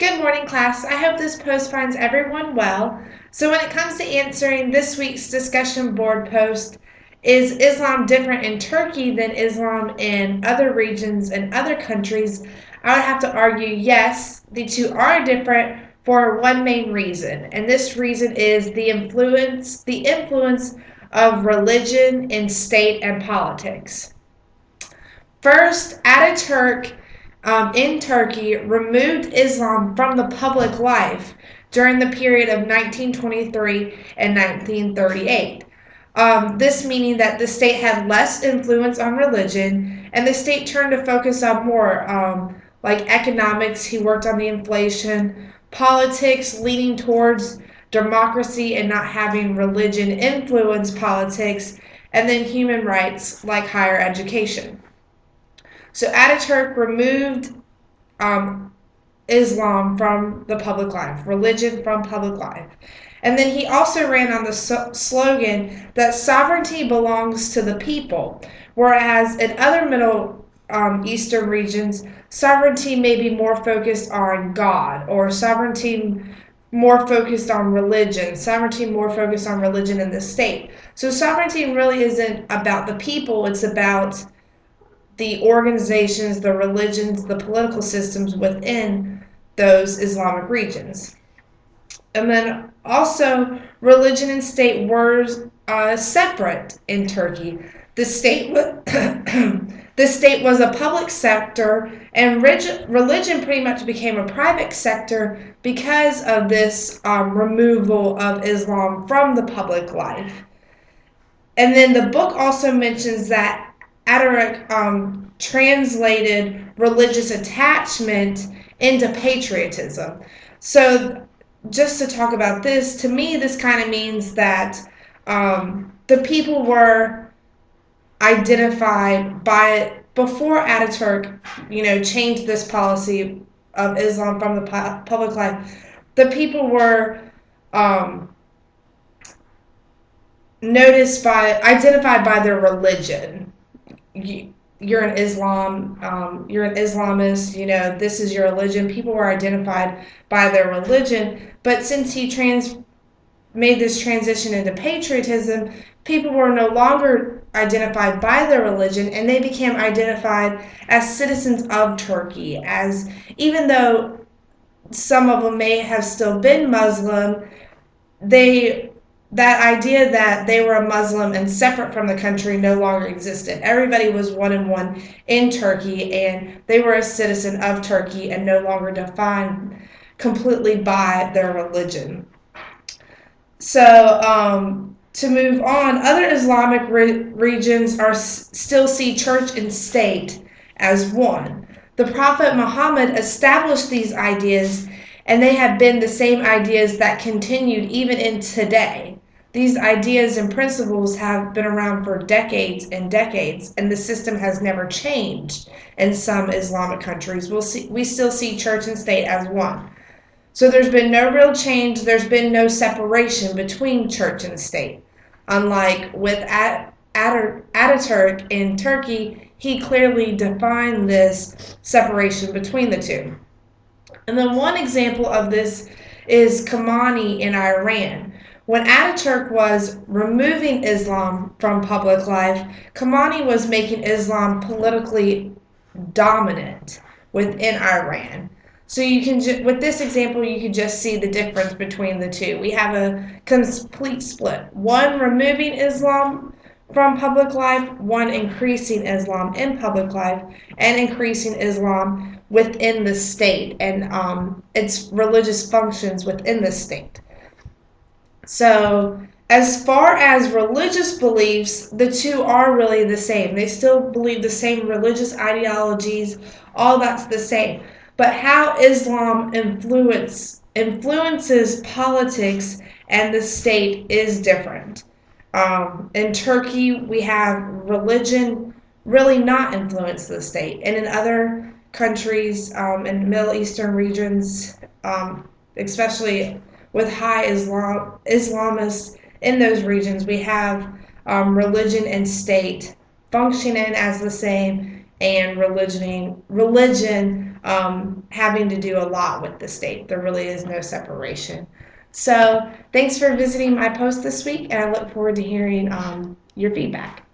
Good morning, class. I hope this post finds everyone well. So when it comes to answering this week's discussion board post, is Islam different in Turkey than Islam in other regions and other countries? I would have to argue yes, the two are different for one main reason, and this reason is the influence of religion in state and politics. First, Ataturk in Turkey removed Islam from the public life during the period of 1923 and 1938. This meaning that the state had less influence on religion and the state turned to focus on more like economics. He worked on the inflation, politics, leaning towards democracy and not having religion influence politics, and then human rights like higher education. So Ataturk removed um, Islam from the public life, religion from public life. And then he also ran on the slogan that sovereignty belongs to the people, whereas in other Middle Eastern regions, sovereignty may be more focused on God, or sovereignty more focused on religion, sovereignty more focused on religion in the state. So sovereignty really isn't about the people, it's about the organizations, the religions, the political systems within those Islamic regions. And then also, religion and state were separate in Turkey. The state the state was a public sector, and religion pretty much became a private sector because of this removal of Islam from the public life. And then the book also mentions that Ataturk translated religious attachment into patriotism. So just to talk about this, to me, this kind of means that the people were identified by, before Ataturk, changed this policy of Islam from the public life, the people were identified by their religion. You're an you're an Islamist, this is your religion. People were identified by their religion, but since he made this transition into patriotism, people were no longer identified by their religion, and they became identified as citizens of Turkey, as even though some of them may have still been Muslim, that idea that they were a Muslim and separate from the country no longer existed. Everybody was one and one in Turkey, and they were a citizen of Turkey and no longer defined completely by their religion. So to move on, other Islamic regions still see church and state as one. The Prophet Muhammad established these ideas, and they have been the same ideas that continued even in today. These ideas and principles have been around for decades and decades, and the system has never changed in some Islamic countries. We still see church and state as one. So there's been no real change. There's been no separation between church and state. Unlike with Ataturk in Turkey, he clearly defined this separation between the two. And then one example of this is Khamenei in Iran. When Ataturk was removing Islam from public life, Khamenei was making Islam politically dominant within Iran. So you can, with this example, you can just see the difference between the two. We have a complete split. One removing Islam from public life, one increasing Islam in public life, and increasing Islam within the state and its religious functions within the state. So as far as religious beliefs, the two are really the same. They still believe the same religious ideologies, all that's the same. But how Islam influences politics and the state is different. In Turkey, we have religion really not influence the state. And in other countries, in Middle Eastern regions, especially with high Islamists in those regions, we have religion and state functioning as the same, and religion having to do a lot with the state. There really is no separation. So thanks for visiting my post this week, and I look forward to hearing your feedback.